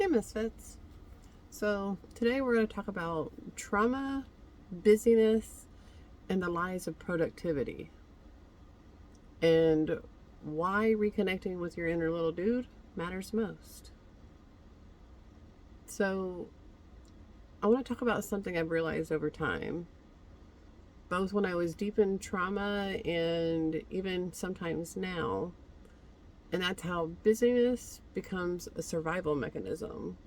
Hey Misfits. So today we're going to talk about trauma, busyness, and the lies of productivity. And why reconnecting with your inner little dude matters most. So I want to talk about something I've realized over time, both when I was deep in trauma and even sometimes now. And that's how busyness becomes a survival mechanism,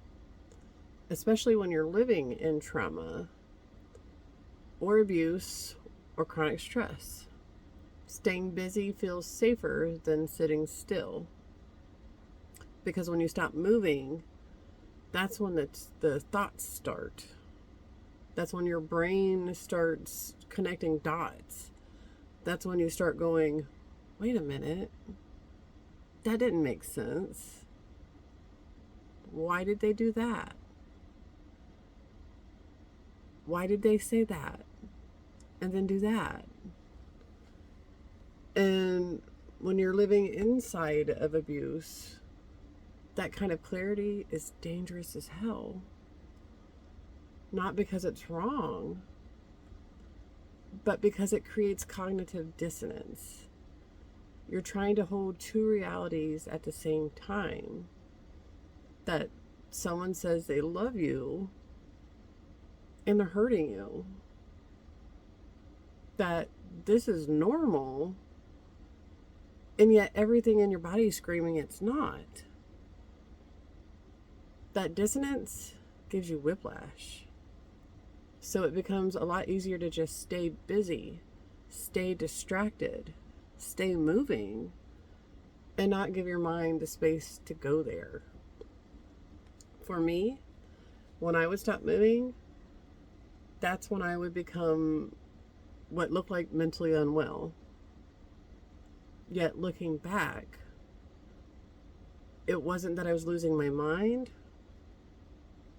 especially when you're living in trauma or abuse or chronic stress. Staying busy feels safer than sitting still, because when you stop moving, that's when the thoughts start. That's when your brain starts connecting dots. That's when you start going, wait a minute, that didn't make sense. Why did they do that? Why did they say that? And then do that? And when you're living inside of abuse, that kind of clarity is dangerous as hell. Not because it's wrong, but because it creates cognitive dissonance. You're trying to hold two realities at the same time. That someone says they love you and they're hurting you. That this is normal, and yet everything in your body is screaming it's not. That dissonance gives you whiplash. So it becomes a lot easier to just stay busy, stay distracted, stay moving, and not give your mind the space to go there. For me, when I would stop moving, that's when I would become what looked like mentally unwell. Yet looking back, it wasn't that I was losing my mind,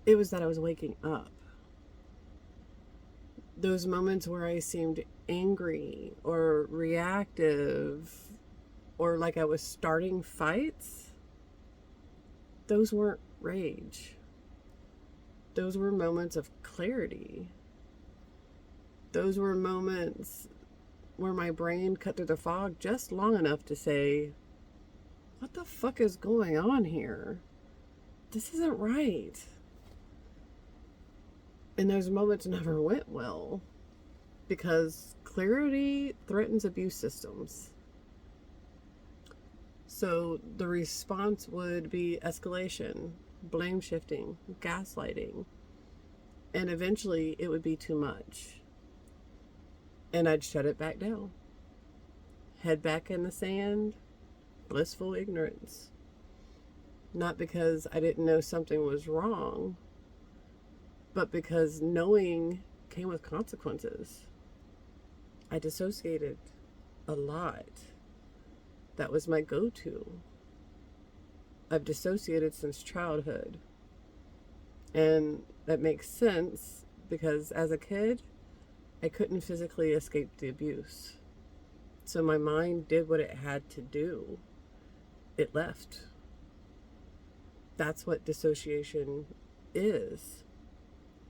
it was that I was waking up. Those moments where I seemed angry or reactive or like I was starting fights, those weren't rage. Those were moments of clarity. Those were moments where my brain cut through the fog just long enough to say, what the fuck is going on here? This isn't right. And those moments never went well, because clarity threatens abuse systems. So the response would be escalation, blame shifting, gaslighting, and eventually it would be too much. And I'd shut it back down. Head back in the sand, blissful ignorance. Not because I didn't know something was wrong, but because knowing came with consequences. I dissociated a lot. That was my go-to. I've dissociated since childhood. And that makes sense because as a kid, I couldn't physically escape the abuse. So my mind did what it had to do. It left. That's what dissociation is.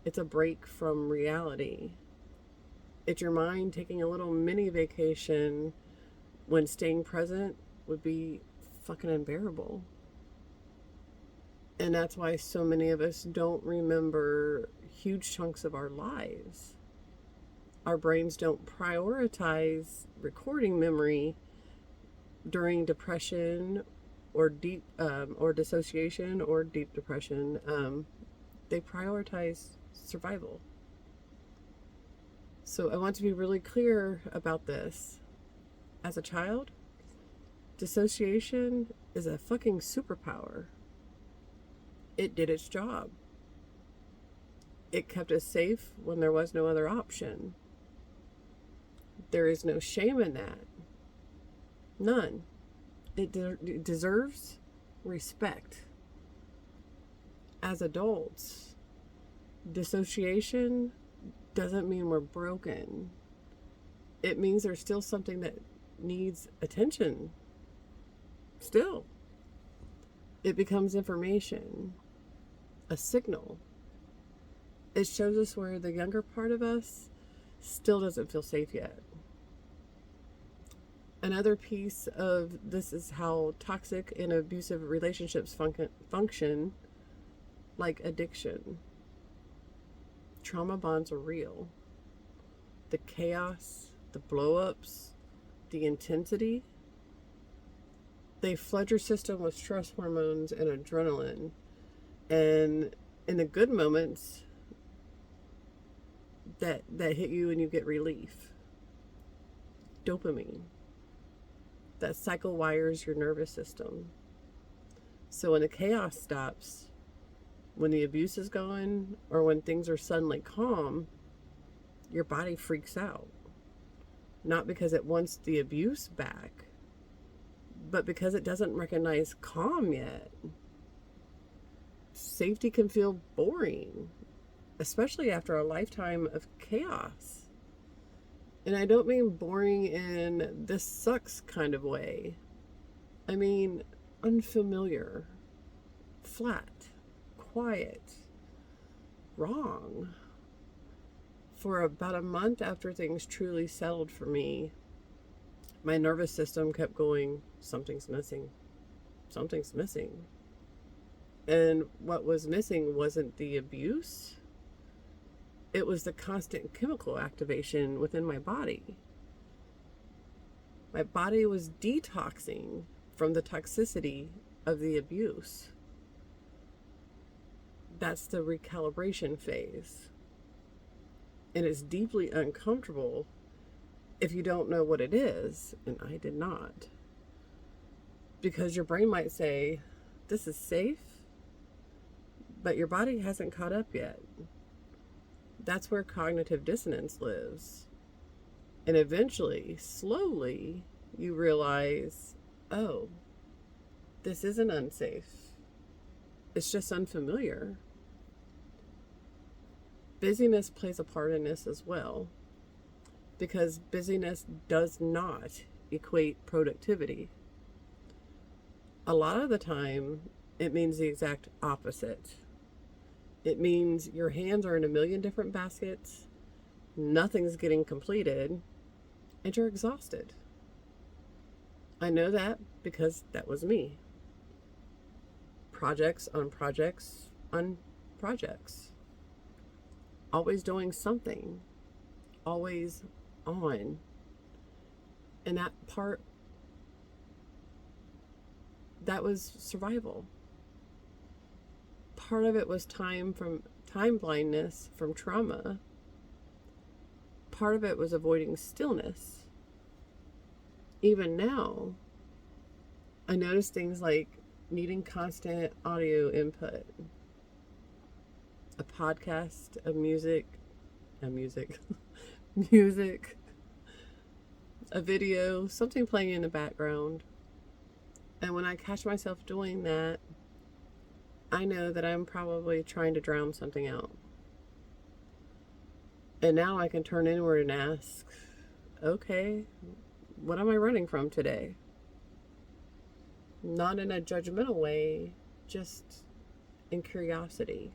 It's a break from reality. It's your mind taking a little mini vacation when staying present would be fucking unbearable. And that's why so many of us don't remember huge chunks of our lives. Our brains don't prioritize recording memory during depression or deep or dissociation or deep depression. They prioritize survival. So I want to be really clear about this. As a child, dissociation is a fucking superpower. It did its job. It kept us safe when there was no other option. There is no shame in that. None. It deserves respect. As adults, dissociation doesn't mean we're broken. It means there's still something that needs attention. Still. It becomes information. a signal. It shows us where the younger part of us still doesn't feel safe yet. Another piece of this is how toxic and abusive relationships function like addiction. Trauma bonds are real. The chaos, the blow-ups, the intensity, they flood your system with stress hormones and adrenaline. And in the good moments that hit you and you get relief, dopamine, that cycle wires your nervous system. So when the chaos stops, when the abuse is gone, or when things are suddenly calm, your body freaks out. Not because it wants the abuse back, but because it doesn't recognize calm yet. Safety can feel boring, especially after a lifetime of chaos. And I don't mean boring in this sucks kind of way. I mean unfamiliar, flat, quiet, wrong. For about a month after things truly settled for me, my nervous system kept going, something's missing, something's missing. And what was missing wasn't the abuse. It was the constant chemical activation within my body. My body was detoxing from the toxicity of the abuse. That's the recalibration phase. And it's deeply uncomfortable if you don't know what it is, and I did not. Because your brain might say, this is safe, but your body hasn't caught up yet. That's where cognitive dissonance lives. And eventually, slowly, you realize, oh, this isn't unsafe. It's just unfamiliar. Busyness plays a part in this as well, because busyness does not equate productivity. A lot of the time, it means the exact opposite. It means your hands are in a million different baskets, nothing's getting completed, and you're exhausted. I know that because that was me. Projects on projects on projects. Always doing something. Always on. And that part, that was survival. Part of it was time blindness from trauma. Part of it was avoiding stillness. Even now, I notice things like needing constant audio input. A podcast, music, a video, something playing in the background. And when I catch myself doing that, I know that I'm probably trying to drown something out. And now I can turn inward and ask, okay, what am I running from today? Not in a judgmental way, just in curiosity.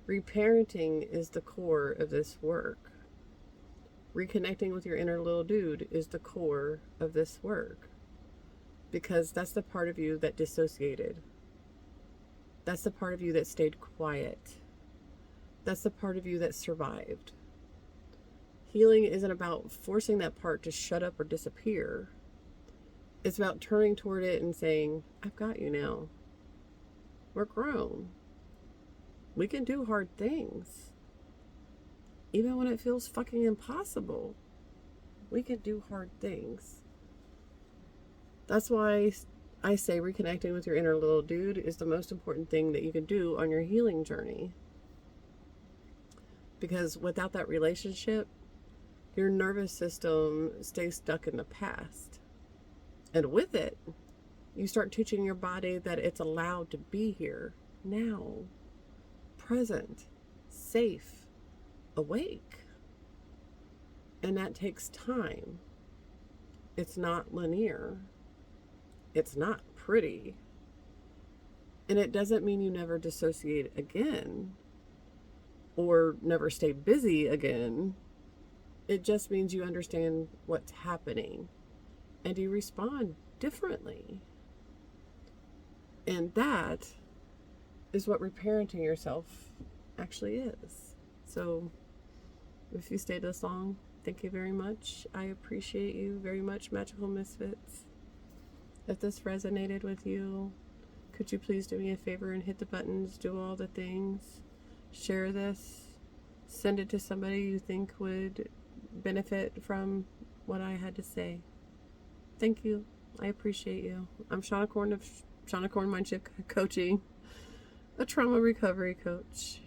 Reparenting is the core of this work. Reconnecting with your inner little dude is the core of this work. Because that's the part of you that dissociated. That's the part of you that stayed quiet. That's the part of you that survived. Healing isn't about forcing that part to shut up or disappear. It's about turning toward it and saying, I've got you now. We're grown. We can do hard things. Even when it feels fucking impossible, we can do hard things. That's why I say reconnecting with your inner little dude is the most important thing that you can do on your healing journey. Because without that relationship, your nervous system stays stuck in the past. And with it, you start teaching your body that it's allowed to be here, now, present, safe, awake. And that takes time. It's not linear. It's not pretty. And it doesn't mean you never dissociate again or never stay busy again. It just means you understand what's happening and you respond differently. And that is what reparenting yourself actually is. So if you stayed this long, thank you very much. I appreciate you very much, Magical Misfits. If this resonated with you, could you please do me a favor and hit the buttons, do all the things, share this, send it to somebody you think would benefit from what I had to say. Thank you. I appreciate you. I'm Shauna Korn of Shauna Korn Mindship Coaching, a trauma recovery coach.